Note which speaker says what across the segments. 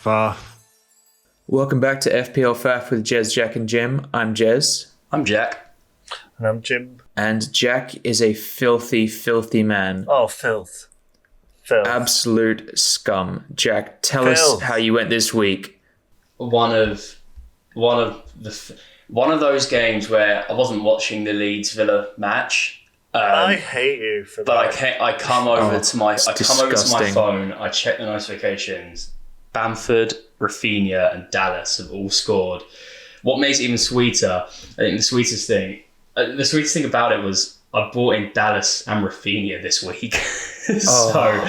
Speaker 1: Faff.
Speaker 2: Welcome back to FPL Faff with Jez, Jack and Jim. I'm Jez.
Speaker 3: I'm Jack.
Speaker 1: And I'm Jim.
Speaker 2: And Jack is a filthy, filthy man.
Speaker 1: Oh, filth.
Speaker 2: Absolute scum. Jack, tell us how you went this week.
Speaker 3: One of those games where I wasn't watching the Leeds Villa match.
Speaker 1: I hate you for that.
Speaker 3: But I come over to my phone. I check the notifications. Bamford, Rafinha, and Dallas have all scored. What makes it even sweeter? I think the sweetest thing about it was I bought in Dallas and Rafinha this week, so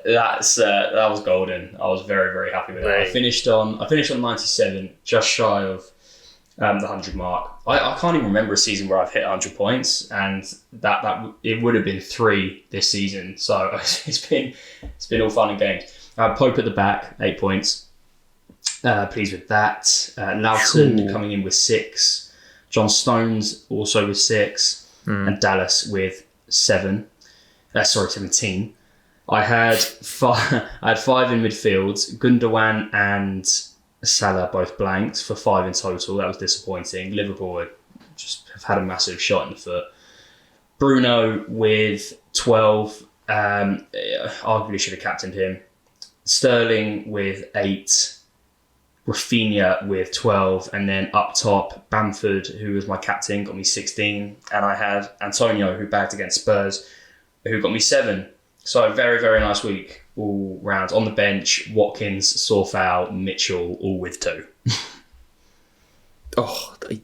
Speaker 3: that was golden. I was very, very happy with it. I finished on 97, just shy of the 100 mark. I can't even remember a season where I've hit 100 points, and that it would have been 3 this season. So it's been all fun and games. Pope at the back, 8 points. Pleased with that. Lawson coming in with 6. John Stones also with 6. And Dallas with 17. I had 5 in midfield. Gundogan and Salah both blanked for 5 in total. That was disappointing. Liverpool have had a massive shot in the foot. Bruno with 12. Arguably should have captained him. Sterling with 8, Rafinha with 12, and then up top, Bamford, who was my captain, got me 16, and I had Antonio, who bagged against Spurs, who got me 7. So a very, very nice week all round. On the bench, Watkins, Sorfal, Mitchell, all with 2.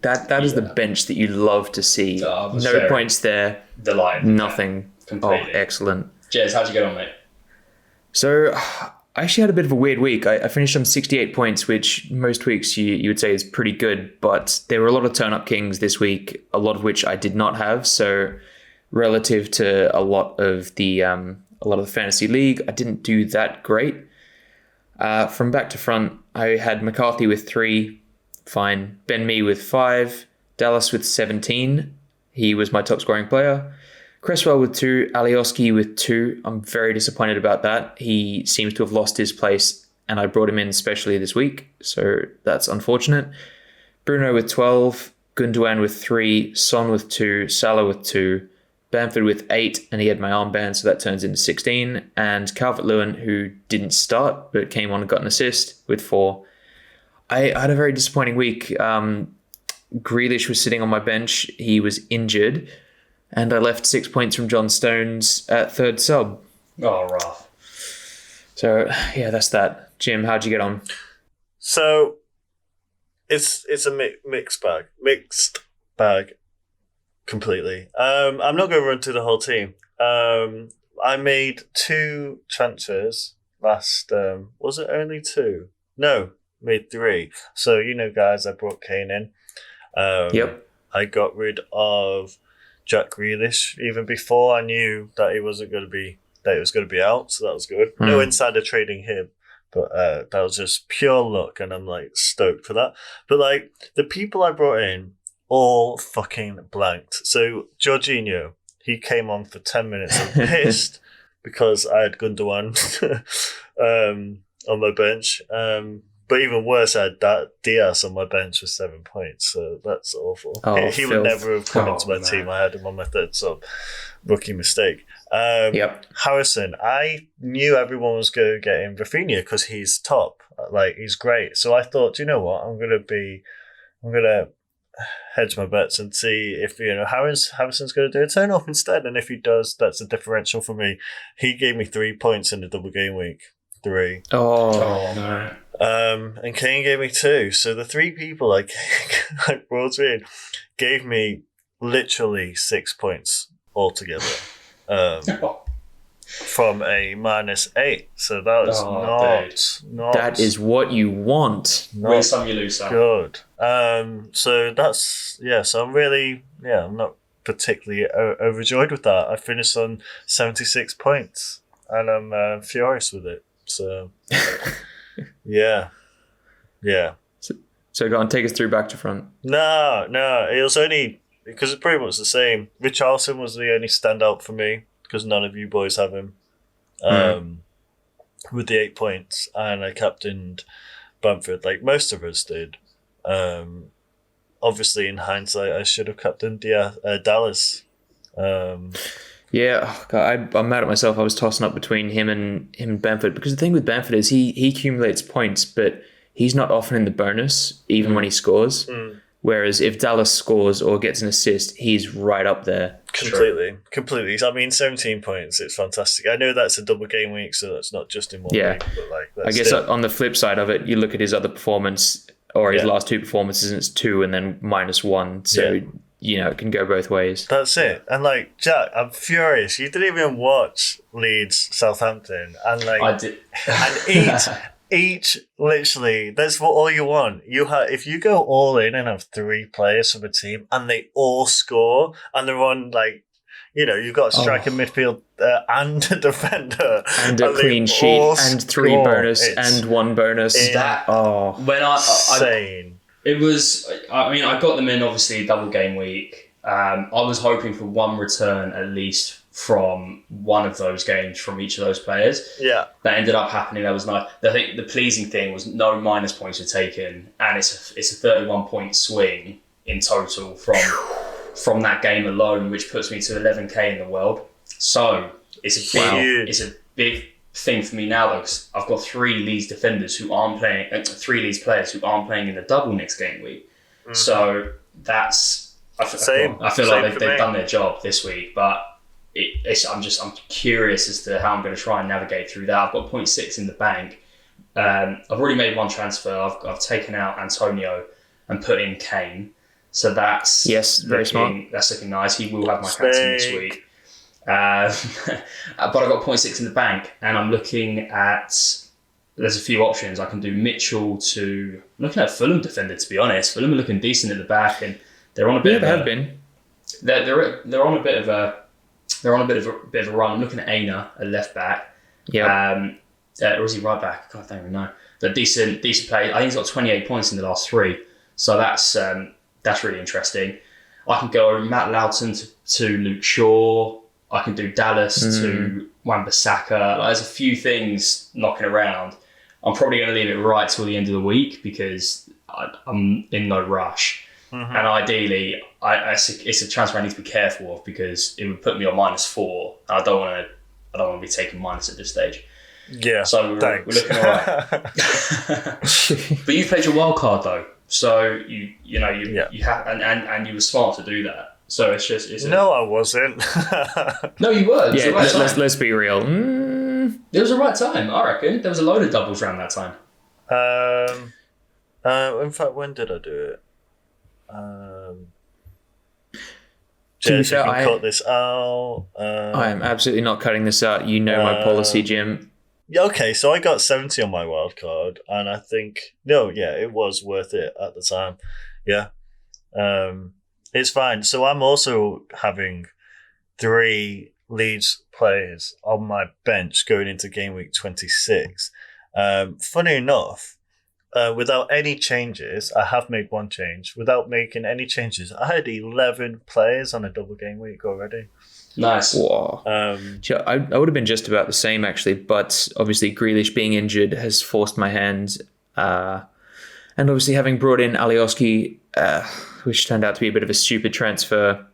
Speaker 2: That is the bench that you love to see. No points there.
Speaker 3: Delighted.
Speaker 2: Nothing.
Speaker 3: Completely.
Speaker 2: Oh, excellent.
Speaker 3: Jez, how'd you get on, mate?
Speaker 2: So I actually had a bit of a weird week. I finished on 68 points, which most weeks you would say is pretty good, but there were a lot of turn-up kings this week, a lot of which I did not have. So relative to a lot of the fantasy league, I didn't do that great. From back to front, I had McCarthy with 3, fine. Ben Mee with 5, Dallas with 17. He was my top scoring player. Cresswell with 2, Alioski with 2. I'm very disappointed about that. He seems to have lost his place, and I brought him in especially this week, so that's unfortunate. Bruno with 12, Gundogan with 3, Son with 2, Salah with 2, Bamford with 8, and he had my armband, so that turns into 16, and Calvert-Lewin, who didn't start, but came on and got an assist, with 4. I had a very disappointing week. Grealish was sitting on my bench. He was injured. And I left 6 points from John Stones at third sub.
Speaker 3: Oh, rough.
Speaker 2: So, yeah, that's that. Jim, how'd you get on?
Speaker 1: So, it's a mixed bag, completely. I'm not going to run through the whole team. I made 2 transfers last, was it only 2? No, made 3. So, guys, I brought Kane in.
Speaker 2: Yep.
Speaker 1: I got rid of Jack Grealish even before I knew that he was going to be out, so that was good. No insider trading him, but that was just pure luck, and I'm stoked for that. But the people I brought in all fucking blanked. So Jorginho, he came on for 10 minutes. I'm pissed because I had Gundogan on my bench. But even worse, I had Diaz on my bench with 7 points, so that's awful. He would never have come into my team. I had him on my third sub. Rookie mistake. Harrison, I knew everyone was going to get him Rafinha because he's top. He's great. So I thought, you know what, I'm going to hedge my bets and see if Harrison's going to do a turn off instead. And if he does, that's a differential for me. He gave me 3 points in the double game week. 3.
Speaker 2: Oh no.
Speaker 1: And Kane gave me 2. So the 3 people I brought in gave me literally 6 points altogether. From a -8. So that was not.
Speaker 2: That is what you want.
Speaker 3: Win some, you lose some.
Speaker 1: Good. So that's, so I'm really, I'm not particularly overjoyed with that. I finished on 76 points and I'm furious with it. So, yeah.
Speaker 2: So go on, take us through back to front.
Speaker 1: No, it was only because it's pretty much the same. Richarlison was the only standout for me because none of you boys have him. with the 8 points, and I captained Bamford like most of us did. Obviously, in hindsight, I should have captained Dallas.
Speaker 2: Yeah, I'm mad at myself. I was tossing up between him and Bamford, because the thing with Bamford is he accumulates points, but he's not often in the bonus, even when he scores. Whereas if Dallas scores or gets an assist, he's right up there.
Speaker 1: Completely. I mean, 17 points, it's fantastic. I know that's a double game week, so that's not just in one week. But
Speaker 2: I guess on the flip side of it, you look at his other performance, or his last 2 performances, and it's 2 and then -1. So, it can go both ways.
Speaker 1: That's it. And Jack, I'm furious. You didn't even watch Leeds Southampton. And
Speaker 3: I did.
Speaker 1: And each literally, that's what all you want. If you go all in and have 3 players from a team and they all score and they're on you've got a striker, midfield, and a defender,
Speaker 2: and a clean sheet, and 3 bonus, and 1 bonus.
Speaker 1: Insane.
Speaker 3: It was. I mean, I got them in obviously double game week. I was hoping for 1 return at least from one of those games from each of those players.
Speaker 1: Yeah,
Speaker 3: that ended up happening. That was nice. I think the pleasing thing was no minus points were taken, and it's a 31 point swing in total from that game alone, which puts me to 11k in the world. So it's a big thing for me now, though, because I've got 3 Leeds defenders who aren't playing, 3 Leeds players who aren't playing in the double next game week. So that's I feel like they've done their job this week, but I'm curious as to how I'm going to try and navigate through that. I've got 0.6 in the bank. I've already made 1 transfer. I've taken out Antonio and put in Kane. So that's
Speaker 2: very smart.
Speaker 3: That's looking nice. He will have my captain this week. But I've got 0.6 in the bank, and I'm looking at. There's a few options. I can do Mitchell to. I'm looking at Fulham defender, to be honest. Fulham are looking decent at the back, and they're on a bit.
Speaker 2: They have been.
Speaker 3: They're on a bit of a. They're on a bit of a run. I'm looking at Aina, a left back.
Speaker 2: Yeah.
Speaker 3: Or is he right back? God, I don't even know. But decent play. I think he's got 28 points in the last 3. So that's really interesting. I can go Matt Loughton to Luke Shaw. I can do Dallas to Wan-Bissaka. There's a few things knocking around. I'm probably going to leave it right till the end of the week because I'm in no rush. And ideally, it's a transfer I need to be careful of because it would put me on -4. I don't want to be taking minus at this stage.
Speaker 1: Yeah.
Speaker 3: So we're looking all right. But you played your wild card though, so you have and you were smart to do that. So
Speaker 1: no, I wasn't.
Speaker 3: No, you were.
Speaker 2: Yeah, let's be real.
Speaker 3: There was a right time, I reckon. There was a load of doubles around that time.
Speaker 1: In fact, when did I do it?
Speaker 2: Jez,
Speaker 1: you can cut this out.
Speaker 2: I am absolutely not cutting this out. You know my policy, Jim.
Speaker 1: Yeah, okay, so I got 70 on my wild card, and I think it was worth it at the time. Yeah, it's fine. So I'm also having 3 Leeds players on my bench going into game week 26. Funny enough. Without any changes, I have made 1 change. Without making any changes, I had 11 players on a double game week already.
Speaker 3: Nice.
Speaker 2: Whoa. I would have been just about the same, actually, but obviously Grealish being injured has forced my hand. And obviously having brought in Alioski, which turned out to be a bit of a stupid transfer,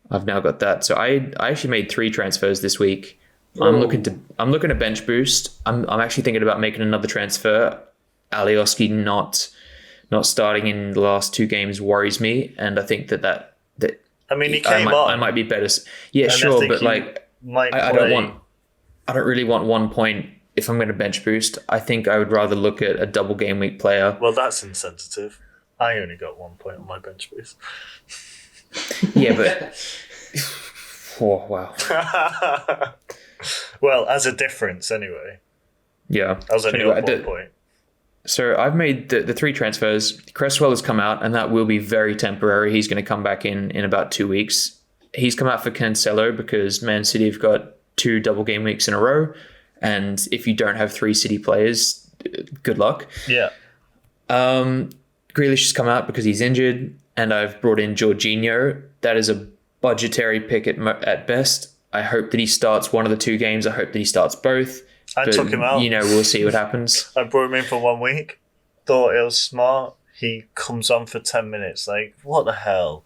Speaker 2: I've now got that. So I actually made 3 transfers this week. I'm looking to bench boost. I'm actually thinking about making another transfer. Alioski not starting in the last 2 games worries me, and I think that
Speaker 1: I mean, he came on.
Speaker 2: I might be better. Yeah, sure, but I don't really want 1 point if I'm going to bench boost. I think I would rather look at a double game week player.
Speaker 1: Well, that's insensitive. I only got 1 point on my bench boost.
Speaker 2: Yeah, but oh wow.
Speaker 1: Well, as a difference, anyway.
Speaker 2: Yeah,
Speaker 1: I was only
Speaker 2: anyway,
Speaker 1: up 1 point.
Speaker 2: So I've made the 3 transfers. Cresswell has come out, and that will be very temporary. He's going to come back in about 2 weeks. He's come out for Cancelo because Man City have got 2 double game weeks in a row. And if you don't have 3 City players, good luck.
Speaker 1: Yeah.
Speaker 2: Grealish has come out because he's injured, and I've brought in Jorginho. That is a budgetary pick at best. I hope that he starts one of the 2 games. I hope that he starts both.
Speaker 1: I took him out.
Speaker 2: We'll see what happens.
Speaker 1: I brought him in for 1 week. Thought it was smart. He comes on for 10 minutes. Like, what the hell?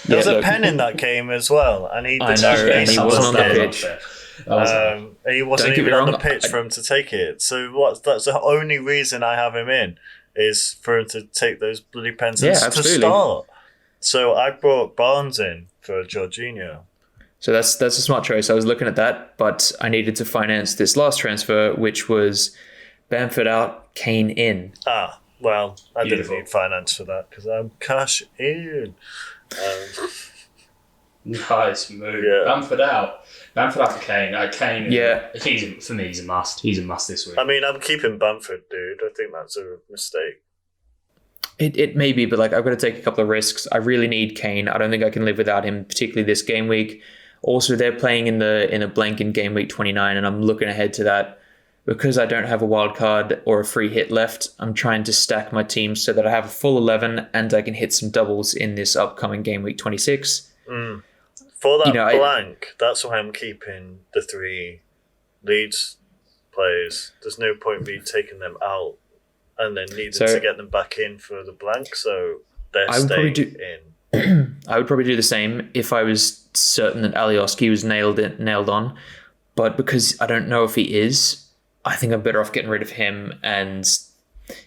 Speaker 1: There was a pen in that game as well, and he wasn't on the pitch. He wasn't even on the pitch for him to take it. So that's the only reason I have him in, is for him to take those bloody pens to start. So I brought Barnes in for Jorginho.
Speaker 2: So that's a smart choice. I was looking at that, but I needed to finance this last transfer, which was Bamford out, Kane in.
Speaker 1: Well, I didn't need finance for that because I'm cash in.
Speaker 3: Nice move. Yeah. Bamford out for Kane. Kane.
Speaker 2: Yeah.
Speaker 3: For me, he's a must. He's a must this week.
Speaker 1: I mean, I'm keeping Bamford, dude. I think that's a mistake.
Speaker 2: It may be, but I've got to take a couple of risks. I really need Kane. I don't think I can live without him, particularly this game week. Also, they're playing in a blank in game week 29, and I'm looking ahead to that. Because I don't have a wild card or a free hit left, I'm trying to stack my team so that I have a full 11 and I can hit some doubles in this upcoming game week 26.
Speaker 1: For that blank, that's why I'm keeping the 3 Leeds players. There's no point me taking them out and then needing to get them back in for the blank, so they're staying in.
Speaker 2: I would probably do the same if I was certain that Alioski was nailed on, but because I don't know if he is, I think I'm better off getting rid of him, and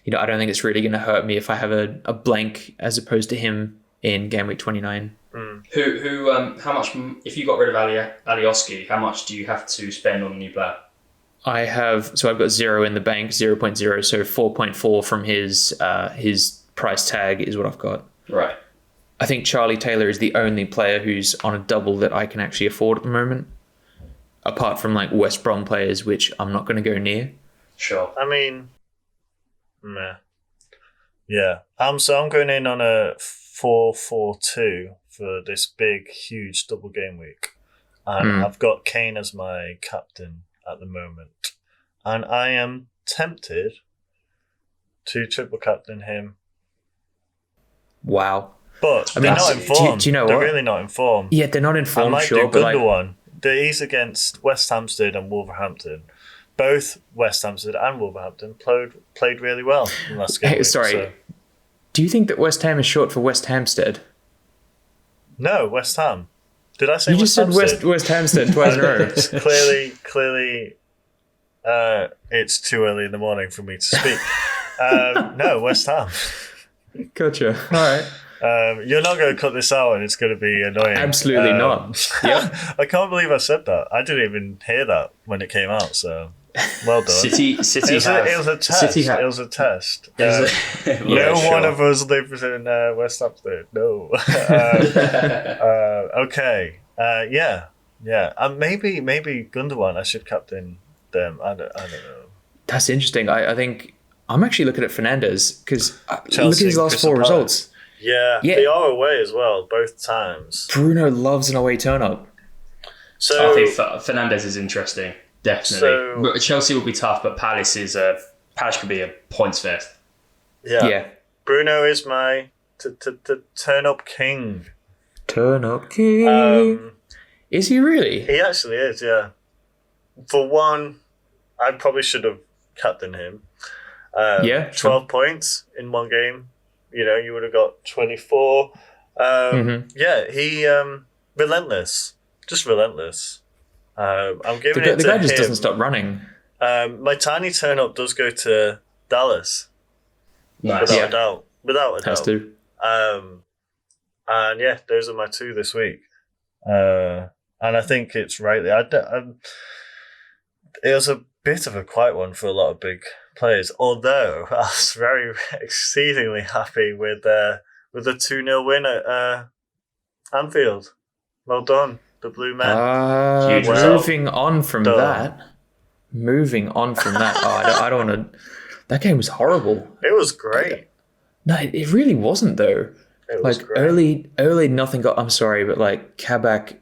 Speaker 2: I don't think it's really going to hurt me if I have a blank as opposed to him in game week 29.
Speaker 3: How much, if you got rid of Alioski, how much do you have to spend on a new player?
Speaker 2: I've got 0 in the bank, 0.0, so 4.4 from his price tag is what I've got.
Speaker 3: Right.
Speaker 2: I think Charlie Taylor is the only player who's on a double that I can actually afford at the moment. Apart from West Brom players, which I'm not going to go near.
Speaker 3: Sure.
Speaker 1: I mean, meh. Yeah. So I'm going in on a 4-4-2 for this big, huge double game week. And I've got Kane as my captain at the moment. And I am tempted to triple captain him.
Speaker 2: Wow.
Speaker 1: But they're not informed.
Speaker 2: Do you know
Speaker 1: they're
Speaker 2: what?
Speaker 1: really not informed.
Speaker 2: Yeah, they're not informed,
Speaker 1: I might
Speaker 2: sure.
Speaker 1: do Gundogan. He's against West Hampstead and Wolverhampton. Both West Hampstead and Wolverhampton played really well in last game.
Speaker 2: Do you think that West Ham is short for West Hampstead?
Speaker 1: No, West Ham. Did I say
Speaker 2: you
Speaker 1: West
Speaker 2: Hampstead?
Speaker 1: You just
Speaker 2: said West Hampstead twice in a row.
Speaker 1: Clearly, it's too early in the morning for me to speak. No, West Ham.
Speaker 2: Gotcha. All right.
Speaker 1: You're not going to cut this out and it's going to be annoying.
Speaker 2: Absolutely not. Yep.
Speaker 1: I can't believe I said that. I didn't even hear that when it came out, so well done.
Speaker 3: City
Speaker 1: it was a test. It was a test. One of us lives in West Hampstead. No. Okay. Yeah. Maybe Gundogan. I should captain them. I don't know.
Speaker 2: That's interesting. I think I'm actually looking at Fernandes because look at his last 4 results.
Speaker 1: Yeah, they are away as well, both times.
Speaker 2: Bruno loves an away turn-up.
Speaker 3: So I think Fernandes is interesting, definitely. But Chelsea will be tough, but Palace could be a points fifth.
Speaker 1: Yeah. Bruno is my turn-up king.
Speaker 2: Turn-up king. Is he really?
Speaker 1: He actually is, yeah. For one, I probably should have captained him. 12 points in one game. You would have got 24. Yeah, he relentless, just relentless. I'm giving it to
Speaker 2: the guy just
Speaker 1: him.
Speaker 2: Doesn't stop running.
Speaker 1: My tiny turn up does go to Dallas.
Speaker 3: Nice.
Speaker 1: Without a doubt.
Speaker 2: Has to.
Speaker 1: And yeah, those are my 2 this week. And I think it's rightly. It was a bit of a quiet one for a lot of big players, although I was very exceedingly happy with the 2-0 win at Anfield. Well done, the Blue Men.
Speaker 2: Moving on from that. I don't want to. That game was horrible.
Speaker 1: It was great.
Speaker 2: No, it really wasn't though.
Speaker 1: It was great.
Speaker 2: Early nothing got. I'm sorry, but Kabak,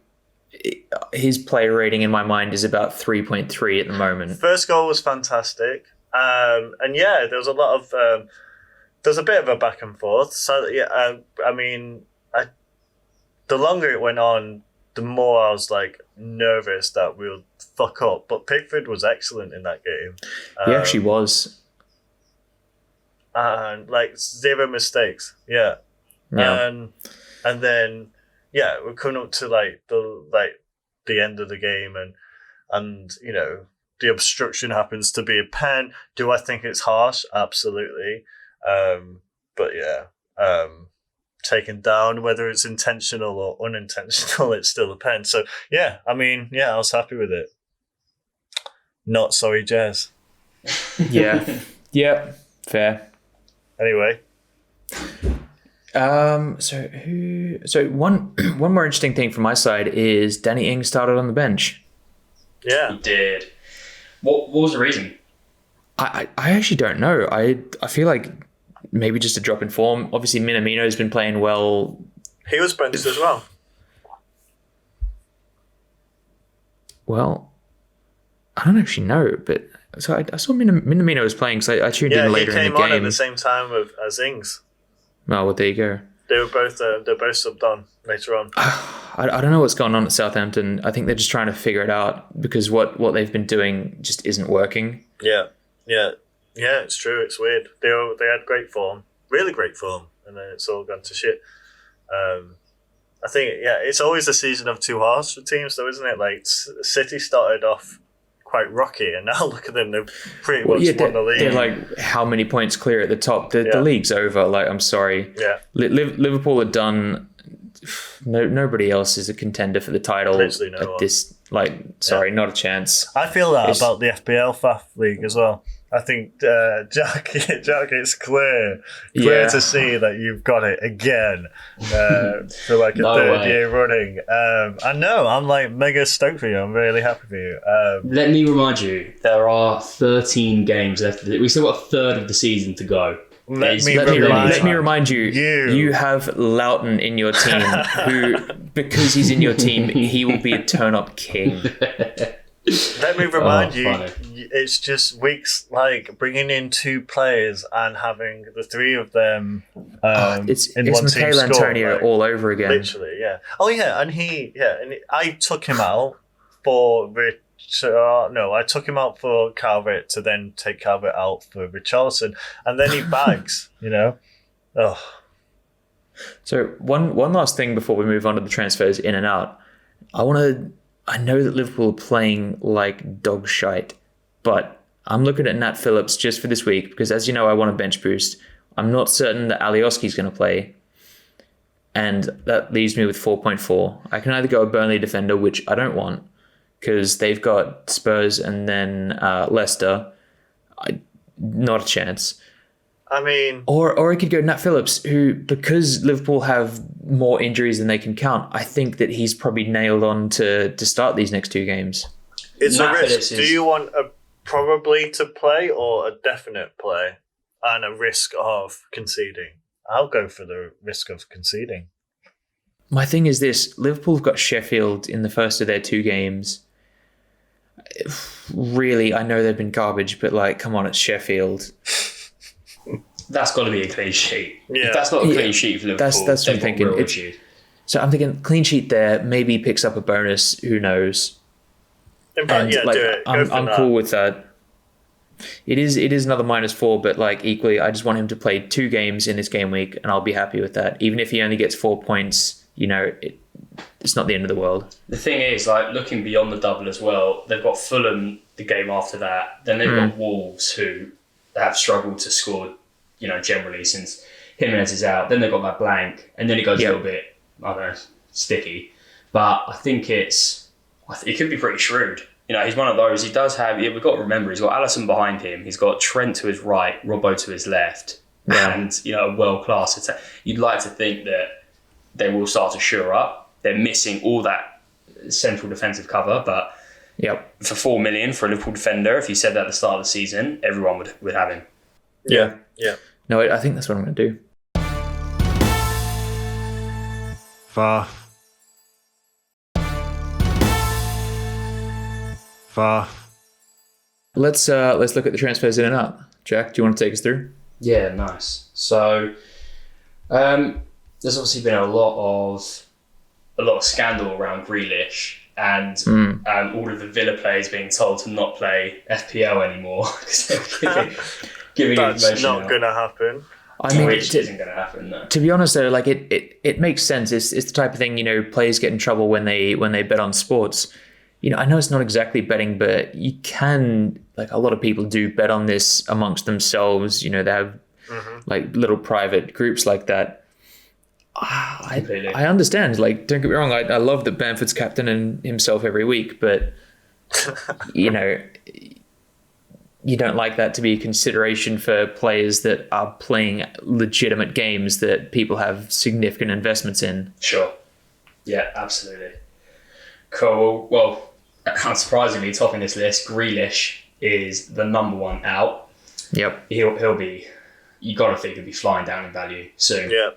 Speaker 2: his player rating in my mind is about 3.3 at the moment.
Speaker 1: First goal was fantastic. And yeah, there was a lot of there's a bit of a back and forth. So yeah, I mean, the longer it went on, the more I was nervous that we'll fuck up, but Pickford was excellent in that game.
Speaker 2: He actually was.
Speaker 1: And like 0 mistakes. Yeah. And then we're coming up to the end of the game and you know, the obstruction happens to be a pen. Do I think it's harsh? Absolutely. But taken down, whether it's intentional or unintentional, it's still a pen. So I was happy with it. Not sorry, Jazz.
Speaker 2: Yeah, fair.
Speaker 1: Anyway.
Speaker 2: So one more interesting thing from my side is Danny Ings started on the bench.
Speaker 1: Yeah.
Speaker 3: He did. What was the reason?
Speaker 2: I actually don't know. I feel like maybe just a drop in form. Obviously, Minamino's been playing well.
Speaker 1: He was benched as well.
Speaker 2: Well, I don't actually know, but so I saw Minamino was playing because I tuned in later in the game.
Speaker 1: Yeah, he came on at the same time as Ings.
Speaker 2: Oh, well, there you go.
Speaker 1: They're both subbed on later on.
Speaker 2: I don't know what's going on at Southampton. I think they're just trying to figure it out because what they've been doing just isn't working.
Speaker 1: Yeah, it's true. It's weird. They had great form, really great form, and then it's all gone to shit. I think it's always a season of two halves for teams, though, isn't it? Like City started off quite rocky, and now look at them. They've pretty much won the league.
Speaker 2: They're like how many points clear at the top? The league's over. Like, I'm sorry.
Speaker 1: Yeah.
Speaker 2: Liverpool are done. Nobody else is a contender for the title
Speaker 1: Literally no one.
Speaker 2: This. Not a chance.
Speaker 1: I feel that about the FPL Faff league as well. I think Jack, it's clear to see that you've got it again for like a third year running. I know, I'm like mega stoked for you. I'm really happy for you.
Speaker 3: Let me remind you, there are 13 games left. We still got a third of the season to go.
Speaker 2: Let me remind you, you have Loughton in your team, who, because he's in your team, he will be a turn-up king.
Speaker 1: Let me remind you, it's just weeks like bringing in two players and having the three of them
Speaker 2: it's
Speaker 1: one
Speaker 2: Michael
Speaker 1: team
Speaker 2: Antonio
Speaker 1: score,
Speaker 2: all over again.
Speaker 1: Literally, yeah. Oh, yeah, and I took him out for I took him out for Calvert to then take Calvert out for Richarlison, and then he bags, you know. Oh.
Speaker 2: So one last thing before we move on to the transfers in and out. I know that Liverpool are playing like dog shite, but I'm looking at Nat Phillips just for this week because, as you know, I want a bench boost. I'm not certain that Alioski's going to play, and that leaves me with 4.4. I can either go a Burnley defender, which I don't want because they've got Spurs and then Leicester. Not a chance.
Speaker 1: I mean...
Speaker 2: Or I could go Nat Phillips, who, because Liverpool have more injuries than they can count, I think that he's probably nailed on to start these next two games.
Speaker 1: It's Nat a risk. Do you want a probably to play or a definite play and a risk of conceding? I'll go for the risk of conceding.
Speaker 2: My thing is this. Liverpool have got Sheffield in the first of their two games. Really, I know they've been garbage, but like, come on, it's Sheffield.
Speaker 3: That's got to be a clean sheet.
Speaker 1: Yeah.
Speaker 3: If that's not a clean sheet for Liverpool,
Speaker 2: that's what I'm thinking. So I'm thinking clean sheet there. Maybe he picks up a bonus. Who knows?
Speaker 1: In fact, do it.
Speaker 2: I'm cool with that. It is another -4, but like equally, I just want him to play 2 games in this game week, and I'll be happy with that. Even if he only gets 4 points, you know, it's not the end of the world.
Speaker 3: The thing is, like looking beyond the double as well, they've got Fulham the game after that. Then they've got Wolves, who have struggled to score, you know, generally since Jimenez is out. Then they've got that blank, and then it goes a little bit, I don't know, sticky. But I think it could be pretty shrewd. You know, he's one of those. He does have. We've got to remember, he's got Alisson behind him. He's got Trent to his right, Robbo to his left, and you know, a world class attack. You'd like to think that they will start to shore up. They're missing all that central defensive cover, but for 4 million for a Liverpool defender, if you said that at the start of the season, everyone would have him.
Speaker 1: Yeah.
Speaker 2: No, I think that's what I'm going to do.
Speaker 4: Faff.
Speaker 2: Let's look at the transfers in and out. Jack, do you want to take us through?
Speaker 3: Yeah, nice. So there's obviously been a lot of scandal around Grealish, and all of the Villa players being told to not play FPL anymore because they're giving
Speaker 1: That's
Speaker 3: information
Speaker 1: not
Speaker 3: out.
Speaker 1: going to happen.
Speaker 2: I mean,
Speaker 3: Which isn't going to happen, no.
Speaker 2: To be honest, though, like it makes sense. It's the type of thing, you know, players get in trouble when they bet on sports. You know, I know it's not exactly betting, but you can, like, a lot of people do bet on this amongst themselves. You know, they have like little private groups like that. I understand. Like, don't get me wrong. I love that Bamford's captain himself every week, but you know, you don't like that to be a consideration for players that are playing legitimate games that people have significant investments in.
Speaker 3: Sure. Yeah, absolutely. Cool. Well, unsurprisingly, topping this list, Grealish is the number one out.
Speaker 2: Yep.
Speaker 3: He'll be, you got to think he'll be flying down in value soon.
Speaker 1: Yeah.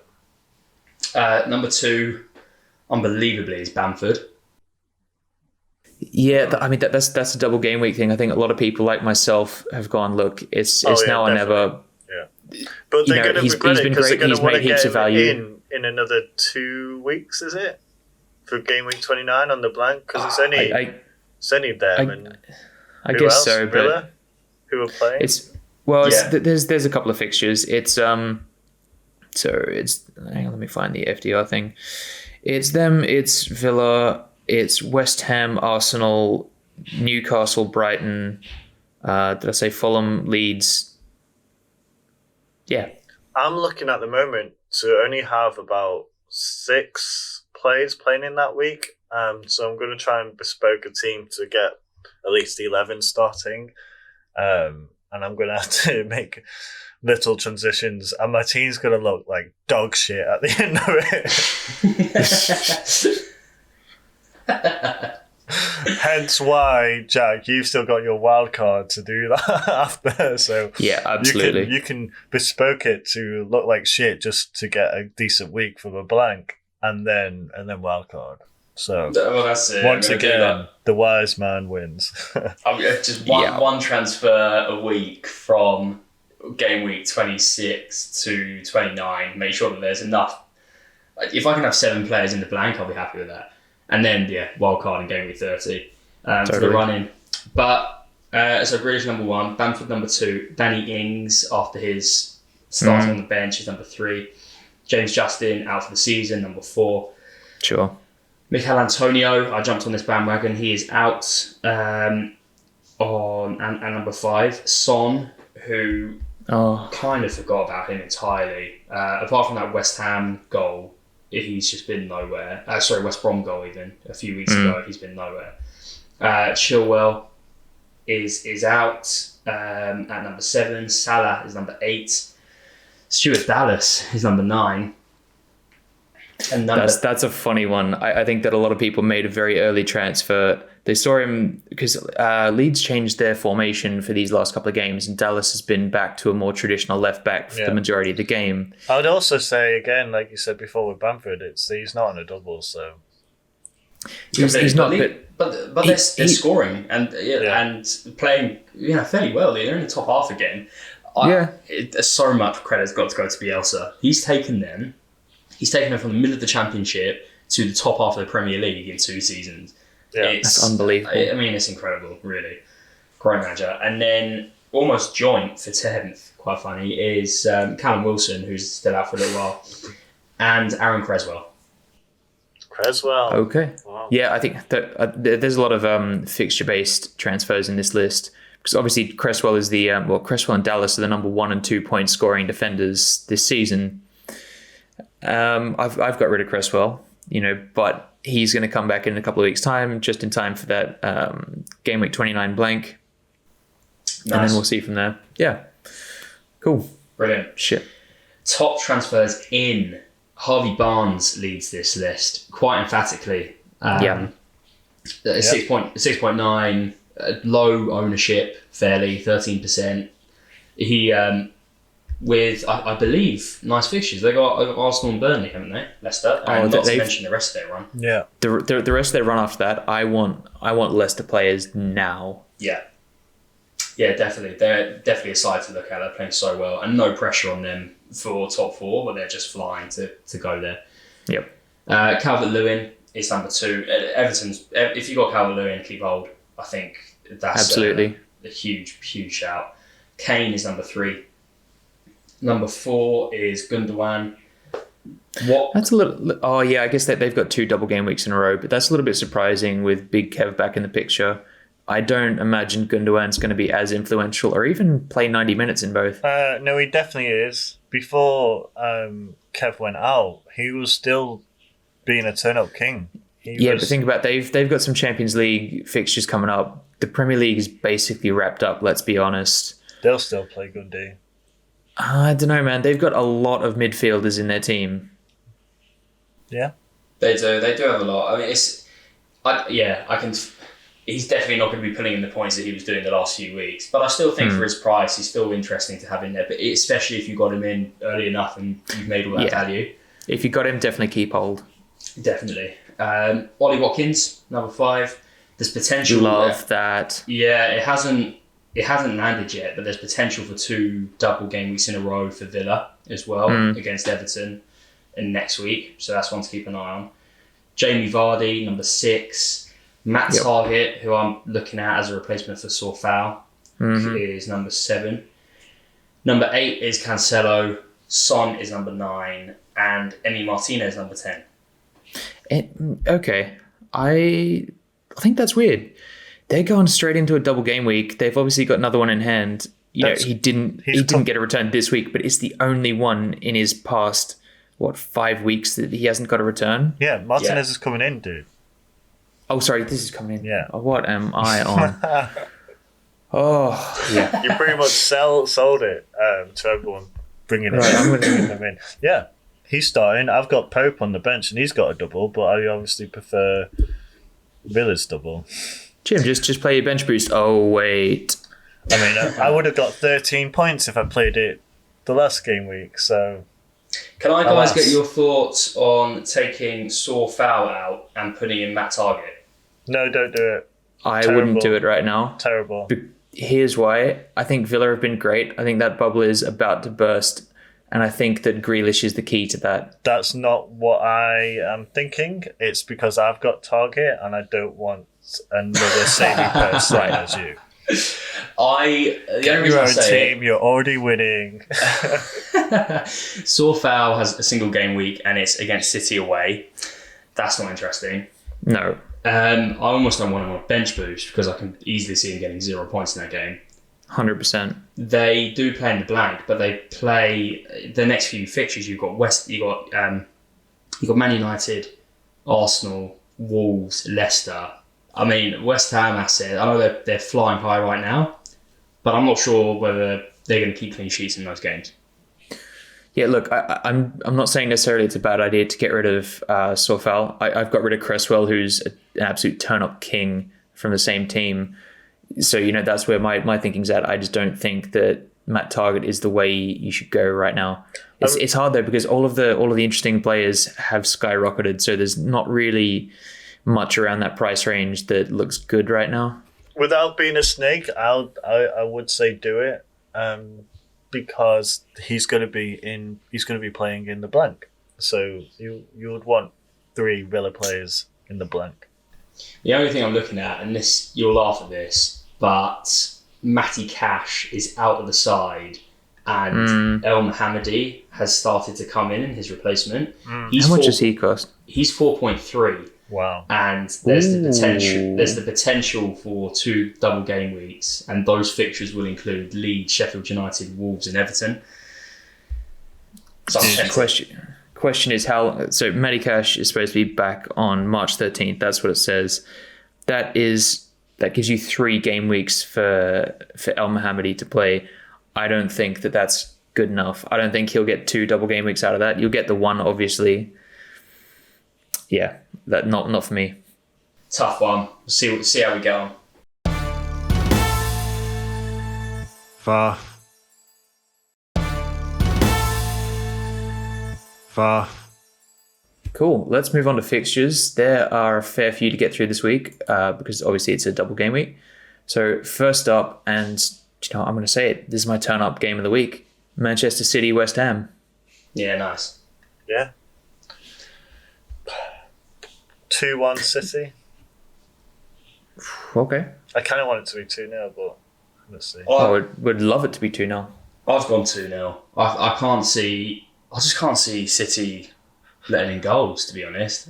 Speaker 3: Number two, unbelievably, is Bamford.
Speaker 2: Yeah, I mean that's a double game week thing. I think a lot of people like myself have gone, look, it's now or never.
Speaker 1: Yeah, but they're going to regret it because they're going to want to get
Speaker 2: value
Speaker 1: in another 2 weeks. Is it for game week 29 on the blank? Because it's only them.
Speaker 2: I guess else? So,
Speaker 1: Villa,
Speaker 2: but
Speaker 1: who are playing?
Speaker 2: There's a couple of fixtures. It's hang on, let me find the FDR thing. It's them. It's Villa. It's West Ham, Arsenal, Newcastle, Brighton. Did I say Fulham, Leeds? Yeah.
Speaker 1: I'm looking at the moment to only have about 6 players playing in that week. So I'm going to try and bespoke a team to get at least 11 starting. And I'm going to have to make little transitions. And my team's going to look like dog shit at the end of it. Hence why, Jack, you've still got your wild card to do that after. So
Speaker 2: yeah, absolutely.
Speaker 1: You can bespoke it to look like shit just to get a decent week from a blank, and then wild card. So
Speaker 3: that's it.
Speaker 1: Once again, the wise man wins.
Speaker 3: Just one transfer a week from game week 26 to 29. Make sure that there's enough. If I can have 7 players in the blank, I'll be happy with that. And then, wild card in game week 30 for the run-in. But, so Grealish number 1, Bamford number 2, Danny Ings after his start on the bench is number 3, James Justin out for the season, number 4.
Speaker 2: Sure.
Speaker 3: Mikel Antonio, I jumped on this bandwagon, he is out and number 5. Son, who kind of forgot about him entirely. Apart from that West Ham goal, he's just been nowhere. West Brom goal even a few weeks ago. He's been nowhere. Chilwell is out at number 7. Salah is number 8. Stuart Dallas is number 9. And
Speaker 2: that's a funny one. I think that a lot of people made a very early transfer. They saw him because Leeds changed their formation for these last couple of games, and Dallas has been back to a more traditional left back for the majority of the game.
Speaker 1: I would also say again, like you said before with Bamford, he's not on a double, so
Speaker 2: he's not.
Speaker 3: But they're scoring and playing fairly well. They're in the top half again. So much credit's got to go to Bielsa. He's taken them from the middle of the Championship to the top half of the Premier League in 2 seasons.
Speaker 2: Yeah, that's unbelievable.
Speaker 3: I mean, it's incredible, really. Great manager. And then almost joint for 10th, quite funny, is Callum Wilson, who's still out for a little while, and Aaron Creswell.
Speaker 2: Okay.
Speaker 1: Wow.
Speaker 2: Yeah, I think that there's a lot of fixture-based transfers in this list. Because obviously Cresswell is Cresswell and Dallas are the number 1 and 2 point scoring defenders this season. I've got rid of Cresswell, but he's going to come back in a couple of weeks' time, just in time for that game week 29 blank. Nice. And then we'll see from there. Yeah. Cool.
Speaker 3: Brilliant.
Speaker 2: Shit.
Speaker 3: Top transfers in. Harvey Barnes leads this list quite emphatically. 6.9, low ownership, fairly, 13%. He, with, I believe, nice fixtures. They got Arsenal and Burnley, haven't they? Leicester. And not to mention the rest of their run.
Speaker 1: Yeah.
Speaker 2: The rest of their run after that, I want Leicester players now.
Speaker 3: Yeah. Yeah, definitely. They're definitely a side to look at. They're playing so well. And no pressure on them for top 4, but they're just flying to go there.
Speaker 2: Yep.
Speaker 3: Calvert-Lewin is number 2. Everton's, if you got Calvert-Lewin, keep hold. I think that's
Speaker 2: absolutely
Speaker 3: a huge shout. Kane is number 3. Number 4 is Gundogan.
Speaker 2: That's a little. Oh yeah, I guess that they've got 2 double game weeks in a row, but that's a little bit surprising with Big Kev back in the picture. I don't imagine Gundogan's going to be as influential or even play 90 minutes in both.
Speaker 1: No, he definitely is. Before Kev went out, he was still being a turn-up king.
Speaker 2: But think about they've got some Champions League fixtures coming up. The Premier League is basically wrapped up. Let's be honest.
Speaker 1: They'll still play Gundy.
Speaker 2: I don't know, man. They've got a lot of midfielders in their team.
Speaker 3: Yeah, they do. They do have a lot. I mean, I can. He's definitely not going to be putting in the points that he was doing the last few weeks. But I still think for his price, he's still interesting to have in there. But especially if you got him in early enough and you've made all that value.
Speaker 2: If you got him, definitely keep hold.
Speaker 3: Definitely. Ollie Watkins, number 5. There's potential.
Speaker 2: Love that.
Speaker 3: Yeah, it hasn't landed yet, but there's potential for 2 double game weeks in a row for Villa as well against Everton in next week. So that's one to keep an eye on. Jamie Vardy, number 6. Matt Target, who I'm looking at as a replacement for Sorfal, is number 7. Number 8 is Cancelo. Son is number 9. And Emi Martinez, number 10.
Speaker 2: Okay. I think that's weird. They're going straight into a double game week. They've obviously got another one in hand. He didn't get a return this week, but it's the only one in his past 5 weeks that he hasn't got a return.
Speaker 1: Yeah, Martinez is coming in, dude.
Speaker 2: Oh, sorry, this is coming in.
Speaker 1: Yeah.
Speaker 2: What am I on? Oh, yeah.
Speaker 1: You pretty much sold it to everyone bringing them in. Yeah, he's starting. I've got Pope on the bench, and he's got a double, but I obviously prefer Villa's double.
Speaker 2: Jim, just play your bench boost. Oh, wait.
Speaker 1: I mean, I would have got 13 points if I played it the last game week, so...
Speaker 3: Can I guys get your thoughts on taking Sorfal out and putting in Matt Target?
Speaker 1: No, don't do it.
Speaker 2: I wouldn't do it right now.
Speaker 1: Terrible.
Speaker 2: Here's why. I think Villa have been great. I think that bubble is about to burst, and I think that Grealish is the key to that.
Speaker 1: That's not what I am thinking. It's because I've got Target and I don't want another saving person as you.
Speaker 3: Get your own
Speaker 1: team. You're already winning.
Speaker 3: Sorfal has a single game week and it's against City away. That's not interesting.
Speaker 2: No.
Speaker 3: I almost don't want him on bench boost because I can easily see him getting 0 points in that game.
Speaker 2: 100%.
Speaker 3: They do play in the blank, but they play the next few fixtures. You've got Man United, Arsenal, Wolves, Leicester. I mean, West Ham asset. I know they're flying high right now, but I'm not sure whether they're going to keep clean sheets in those games.
Speaker 2: Yeah, look, I'm not saying necessarily it's a bad idea to get rid of Sorfal. I've got rid of Cresswell, who's an absolute turn-up king from the same team. So, that's where my thinking's at. I just don't think that Matt Target is the way you should go right now. It's hard, though, because all of the interesting players have skyrocketed, so there's not really much around that price range that looks good right now.
Speaker 1: Without being a snake, I would say do it. Because he's going to be playing in the blank. So you would want 3 Villa players in the blank.
Speaker 3: The only thing I'm looking at, and this you'll laugh at this, but Matty Cash is out of the side and El Mohammadi has started to come in his replacement.
Speaker 2: How much does he cost?
Speaker 3: He's 4.3.
Speaker 1: Wow.
Speaker 3: And there's the potential for 2 double game weeks, and those fixtures will include Leeds, Sheffield United, Wolves and Everton.
Speaker 2: Question is how... So Matty Cash is supposed to be back on March 13th. That's what it says. That gives you 3 game weeks for El Mohammadi to play. I don't think that's good enough. I don't think he'll get 2 double game weeks out of that. You'll get the 1, obviously. Yeah, that not for me.
Speaker 3: Tough one. We'll see how we get on.
Speaker 4: Faff.
Speaker 2: Cool. Let's move on to fixtures. There are a fair few to get through this week because obviously it's a double game week. So first up, and I'm going to say it, this is my turn-up game of the week. Manchester City, West Ham.
Speaker 3: Yeah, nice.
Speaker 1: Yeah. 2-1 City.
Speaker 2: Okay.
Speaker 1: I kind of want it to be 2-0, but let's see.
Speaker 2: I would love it to be 2-0.
Speaker 3: I've gone 2-0. I just can't see City letting in goals, to be honest,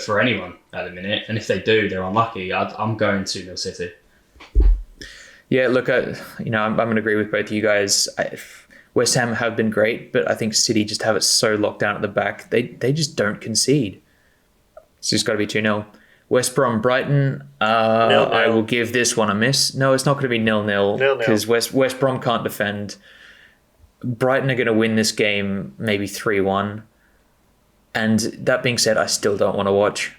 Speaker 3: for anyone at the minute. And if they do, they're unlucky. I'm going 2-0 City.
Speaker 2: Yeah, look, I'm going to agree with both of you guys. West Ham have been great, but I think City just have it so locked down at the back. They just don't concede. It's just got to be 2-0. West Brom, Brighton,
Speaker 1: 0-0.
Speaker 2: I will give this one a miss. No, it's not going to be 0-0 because West Brom can't defend. Brighton are going to win this game maybe 3-1. And that being said, I still don't want to watch.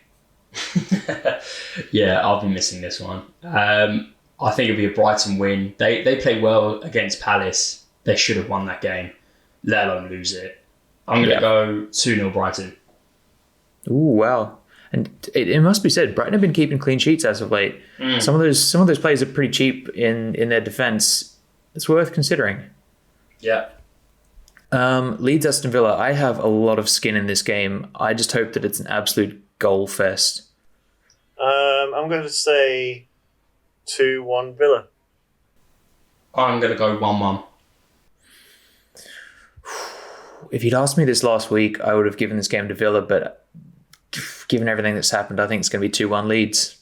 Speaker 3: Yeah, I'll be missing this one. I think it'll be a Brighton win. They play well against Palace. They should have won that game, let alone lose it. I'm going to go 2-0 Brighton.
Speaker 2: Ooh, wow. And it must be said, Brighton have been keeping clean sheets as of late. Some of those players are pretty cheap in their defence. It's worth considering.
Speaker 3: Yeah.
Speaker 2: Leeds Aston Villa. I have a lot of skin in this game. I just hope that it's an absolute goal fest.
Speaker 1: I'm going to say 2-1 Villa.
Speaker 3: I'm going to go 1-1.
Speaker 2: If you'd asked me this last week, I would have given this game to Villa, but given everything that's happened, I think it's going to be 2-1 Leeds.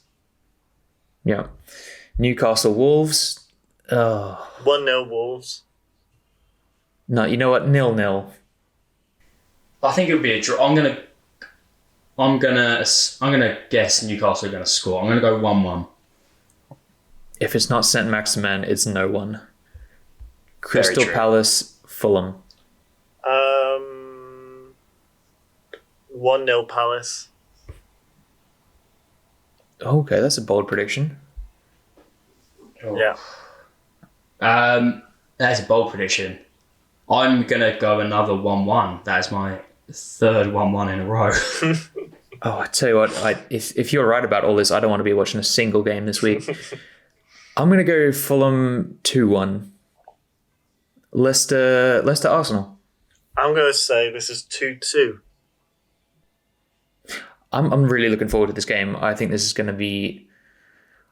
Speaker 2: Yeah. Newcastle Wolves.
Speaker 1: 1-0 Wolves.
Speaker 2: No, you know what? 0-0.
Speaker 3: I think it'll be a draw. I'm gonna guess Newcastle are going to score. I'm going to go 1-1.
Speaker 2: If it's not St. Maximin, it's no one. Crystal Palace, Fulham.
Speaker 1: 1-0 Palace.
Speaker 2: Okay, that's a bold prediction.
Speaker 3: Oh.
Speaker 1: Yeah.
Speaker 3: That's a bold prediction. I'm going to go another 1-1. That is my third 1-1 in a row.
Speaker 2: Oh, I tell you what, if you're right about all this, I don't want to be watching a single game this week. I'm going to go Fulham 2-1. Leicester Arsenal.
Speaker 1: I'm going to say this is 2-2.
Speaker 2: I'm really looking forward to this game. I think it's going to be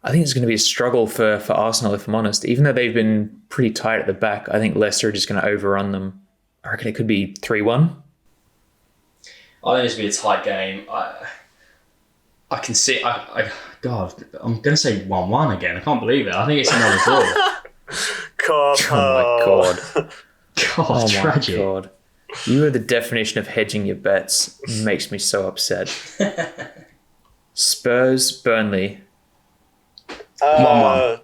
Speaker 2: a struggle for Arsenal, if I'm honest. Even though they've been pretty tight at the back, I think Leicester are just going to overrun them. I reckon it could be 3-1.
Speaker 3: I think this will be a tight game. I can see... God, I'm going to say 1-1 again. I can't believe it. I think it's another draw.
Speaker 1: Oh
Speaker 2: my God.
Speaker 3: God, tragic.
Speaker 2: My God. You are the definition of hedging your bets. It makes me so upset. Spurs, Burnley.
Speaker 3: 1-1.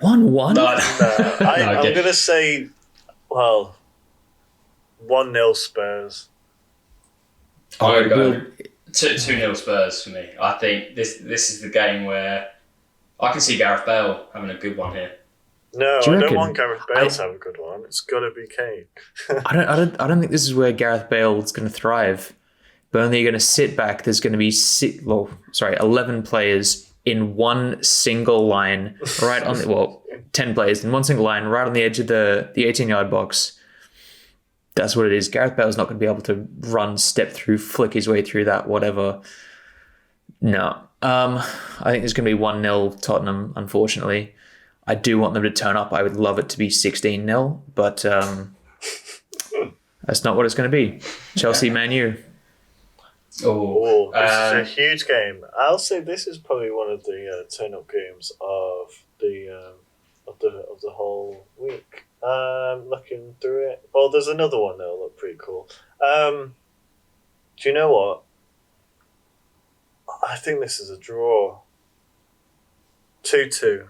Speaker 2: 1-1?
Speaker 3: No.
Speaker 1: I'm going to say, 1-0 Spurs.
Speaker 3: I'm going to go 2-0 Spurs for me. I think this is the game where I can see Gareth Bale having a good one here.
Speaker 1: No, I don't want Gareth Bale to have a good one. It's got to be Kane.
Speaker 2: I don't think this is where Gareth Bale is going to thrive. Burnley are going to sit back. There's going to be 11 players in one single line, 10 players in one single line, right on the edge of the 18-yard box. That's what it is. Gareth Bale's not going to be able to run, step through, flick his way through that, whatever. No. I think there's going to be 1-0 Tottenham, unfortunately. I do want them to turn up. I would love it to be 16-0, but that's not what it's going to be. Chelsea, Man U.
Speaker 1: Oh, this is a huge game. I'll say this is probably one of the turn-up games of the whole week. Looking through it. Oh, there's another one that'll look pretty cool. Do you know what? I think this is a draw. 2-2.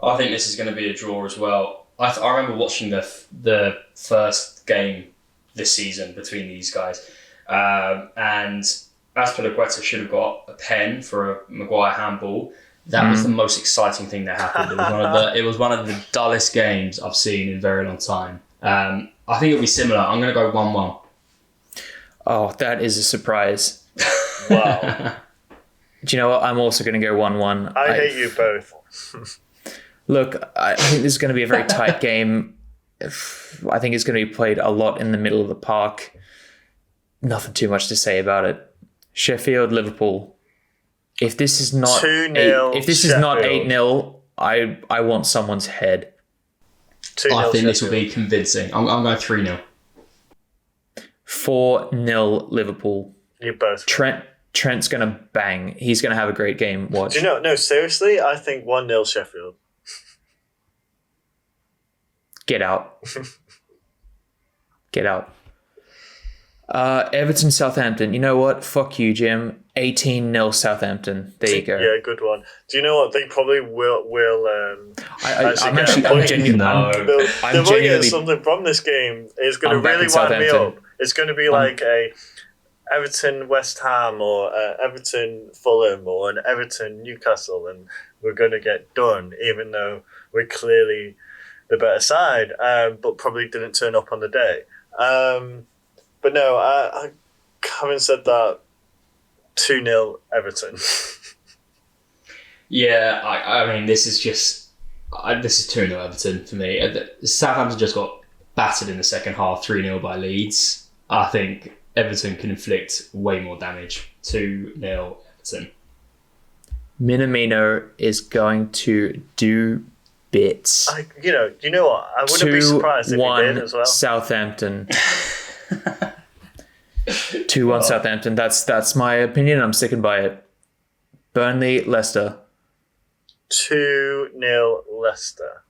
Speaker 3: I think this is going to be a draw as well. I remember watching the first game this season between these guys, and Azpilicueta should have got a pen for a Maguire handball. That was the most exciting thing that happened. It was one of the dullest games I've seen in a very long time. I think it'll be similar. I'm going to go 1-1.
Speaker 2: Oh, that is a surprise.
Speaker 1: Wow.
Speaker 2: Do you know what? I'm also going to go 1-1.
Speaker 1: I hate you both.
Speaker 2: Look, I think this is going to be a very tight game. I think it's going to be played a lot in the middle of the park. Nothing too much to say about it. Sheffield, Liverpool. If this is not
Speaker 1: 2-0
Speaker 2: if this is not 8-0, I want someone's head.
Speaker 3: I think this will be convincing. I'm going 3-0.
Speaker 2: 4-0 Liverpool.
Speaker 1: You both.
Speaker 2: Trent's going to bang. He's going to have a great game. Watch.
Speaker 1: Do you know? No, seriously, I think 1-0 Sheffield.
Speaker 2: Get out. Get out. Everton, Southampton. You know what? Fuck you, Jim. 18-0 Southampton. There you go.
Speaker 1: Yeah, good one. Do you know what? They probably will
Speaker 2: I'm genuinely
Speaker 1: getting something from this game. It's going to really wind me up. It's going to be like a Everton West Ham or Everton Fulham or an Everton Newcastle, and we're going to get done, even though we're clearly the better side, but probably didn't turn up on the day. But no, I having said that, 2-0 Everton.
Speaker 3: Yeah, I mean, this is 2-0 Everton for me. Southampton just got battered in the second half, 3-0 by Leeds. I think Everton can inflict way more damage. 2-0 Everton.
Speaker 2: Minamino is going to do bits.
Speaker 1: You know what? I wouldn't be surprised if he did as well.
Speaker 2: Southampton. 2-1 Southampton. That's my opinion. I'm sticking by it. Burnley, Leicester.
Speaker 1: 2-0 Leicester.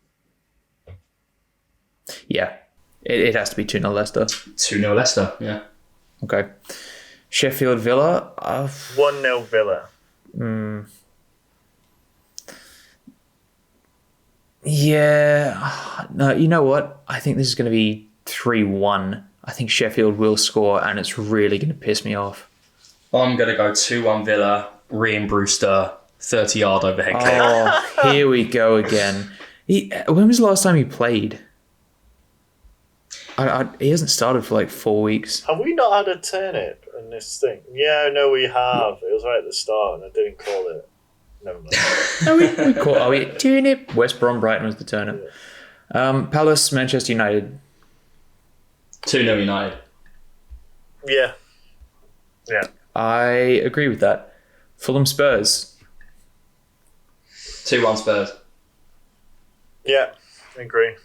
Speaker 2: Yeah. It has to be 2-0 Leicester.
Speaker 3: 2-0 Leicester, yeah.
Speaker 2: Okay. Sheffield, Villa.
Speaker 1: 1-0 Villa.
Speaker 2: Yeah. No, you know what? I think this is going to be 3-1. I think Sheffield will score, and it's really going to piss me off.
Speaker 3: I'm going to go 2-1 Villa, Ryan Brewster, 30-yard overhead kick.
Speaker 2: Oh, here we go again. When was the last time he played? He hasn't started for like 4 weeks.
Speaker 1: Have we not had a turnip in this thing? Yeah, no, we have. It was right at the start, and I didn't call it. Never mind.
Speaker 2: we called turnip. West Brom, Brighton was the turnip. Yeah. Palace, Manchester United.
Speaker 3: 2-0 United.
Speaker 1: Yeah.
Speaker 2: I agree with that. Fulham, Spurs.
Speaker 3: 2-1 Spurs.
Speaker 1: Yeah, I agree.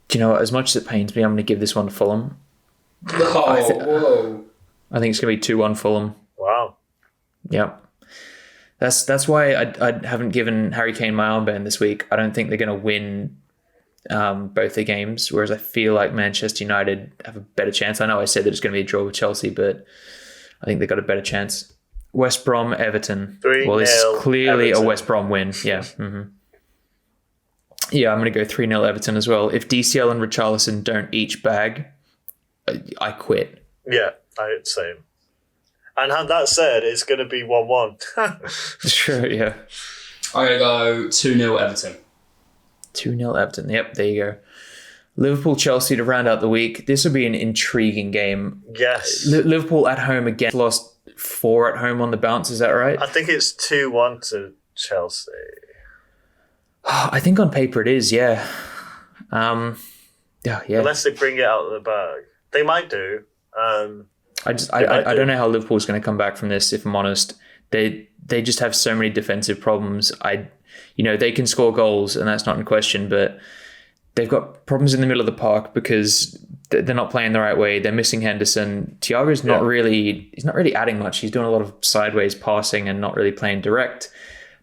Speaker 2: Do you know what? As much as it pains me, I'm going to give this one to Fulham.
Speaker 3: Whoa.
Speaker 2: I think it's going to be 2-1 Fulham.
Speaker 1: Wow.
Speaker 2: Yep. That's why I haven't given Harry Kane my armband this week. I don't think they're going to win both their games, whereas I feel like Manchester United have a better chance. I know I said that it's going to be a draw with Chelsea, but I think they've got a better chance. West Brom, Everton.
Speaker 1: 3-0
Speaker 2: Well, it's clearly
Speaker 1: Everton.
Speaker 2: a West Brom win. Yeah. Mm-hmm. Yeah, I'm going to go 3-0 Everton as well. If DCL and Richarlison don't each bag, I quit.
Speaker 1: Yeah, same. And that said, it's going to be 1-1.
Speaker 2: Sure, yeah.
Speaker 3: I'm going to go 2-0 Everton.
Speaker 2: 2-0 Everton. Yep, there you go. Liverpool, Chelsea to round out the week. This will be an intriguing game.
Speaker 1: Yes.
Speaker 2: Liverpool at home again. Lost 4 at home on the bounce. Is that right?
Speaker 1: I think it's 2-1 to Chelsea.
Speaker 2: I think on paper it is, yeah. Yeah.
Speaker 1: Unless they bring it out of the bag. They might do.
Speaker 2: I don't know how Liverpool's going to come back from this, if I'm honest. They just have so many defensive problems. They can score goals, and that's not in question, but they've got problems in the middle of the park because they're not playing the right way. They're missing Henderson. Thiago's not really adding much. He's doing a lot of sideways passing and not really playing direct.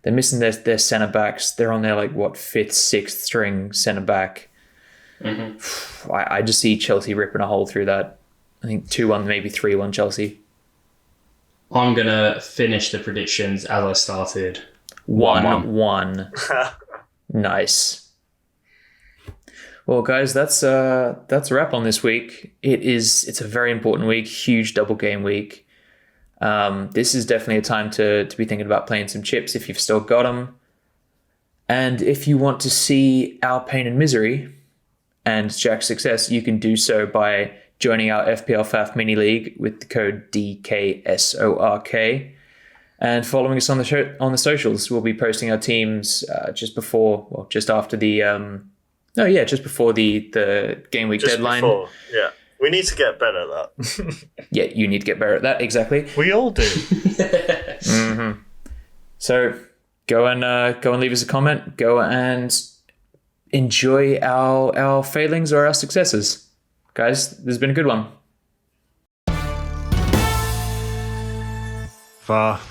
Speaker 2: They're missing their centre backs. They're on their 5th, 6th string centre back. Mm-hmm. I just see Chelsea ripping a hole through that. I think 2-1, maybe 3-1 Chelsea.
Speaker 3: I'm going to finish the predictions as I started.
Speaker 2: 1-1. Nice. Well, guys, that's a wrap on this week. It's a very important week, huge double game week. This is definitely a time to be thinking about playing some chips if you've still got them. And if you want to see our pain and misery and Jack's success, you can do so by joining our FPL Faff mini league with the code DKSORK and following us on the socials. We'll be posting our teams just before the game week deadline.
Speaker 1: We need to get better at that.
Speaker 2: Yeah, you need to get better at that. Exactly.
Speaker 1: We all do.
Speaker 2: Mm-hmm. So go and leave us a comment. Go and enjoy our failings or our successes. Guys, this has been a good one.
Speaker 4: Faff.